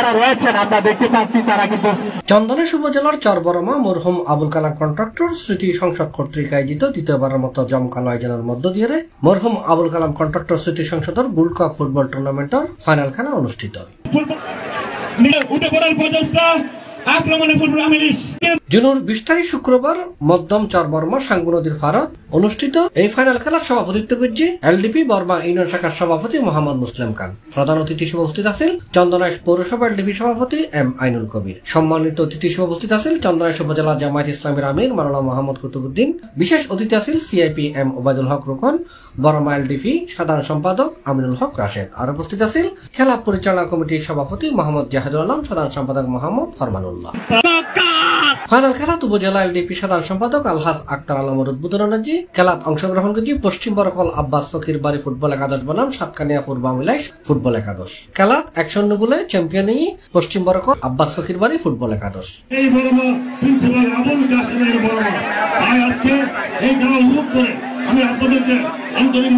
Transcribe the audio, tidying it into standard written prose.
যারা রয়েছেন আমরা দেখতে পাচ্ছি তারা কিন্তু চন্দনেশ উপজেলার চরবরমা মরহুম আবুল কালাম কন্ট্রাক্টর স্মৃতি সংসদ কর্তৃক আয়োজিত দ্বিতীয়বারের মতো জমকালো আয়োজনের মধ্য দিয়ে মরহুম আবুল কালাম কন্ট্রাক্টর স্মৃতি সংসদের গোল্ড কাপ ফুটবল টুর্নামেন্টের ফাইনাল খেলা অনুষ্ঠিত হয়। জুনের 20 তারিখ শুক্রবার মধ্যম চরবরমা সাঙ্গু নদীর পাড়ত অনুষ্ঠিত এই ফাইনাল খেলার সভাপতিত্ব করছে এলডিপি বর্মা ইউনিয়ন শাখার সভাপতি মোহাম্মদ মুসলিম খান। প্রধান অতিথি হিসেবে উপস্থিত আছেন চন্দনাইশ পৌরসভা এলডিপি সভাপতি এম আইনুল কবির। সম্মানিত অতিথি হিসেবে উপস্থিত আছেন চন্দনাইশ উপজেলা জামায়াত ইসলামীর আমির মাওলানা মোহাম্মদ কুতুবুদ্দিন। বিশেষ অতিথি আছেন সিআইপি এম ওবায়দুল হক রুকন, বর্মা এলডিপি সাধারণ সম্পাদক আমিনুল হক রাশেদ। আর উপস্থিত আছেন খেলা পরিচালনা কমিটির সভাপতি মোহাম্মদ জাহিদুল আলম, সাধারণ সম্পাদক মোহাম্মদ ফরমানুল্লাহ। ফাইনাল খেলাত উপজেলা এলডিপি সাধারণ সম্পাদক আলহাজ আক্তার আলমের উদ্বোধনী খেলাত অংশগ্রহণ করছে পশ্চিম বরকল আব্বাস ফকির বাড়ি ফুটবল একাদশ বনাম সাতকানিয়া পূর্ব মিলাইশ ফুটবল একাদশ। খেলাত 1-0 গোলে চ্যাম্পিয়ন পশ্চিম বরকল আব্বাস ফকির বাড়ি ফুটবল একাদশ। এই বর্মা প্রিন্সিপাল আবুল কাসেমের বর্মা আজকে এই খেলা উপভোগ করে আমি আপনাদেরকে আন্তরিক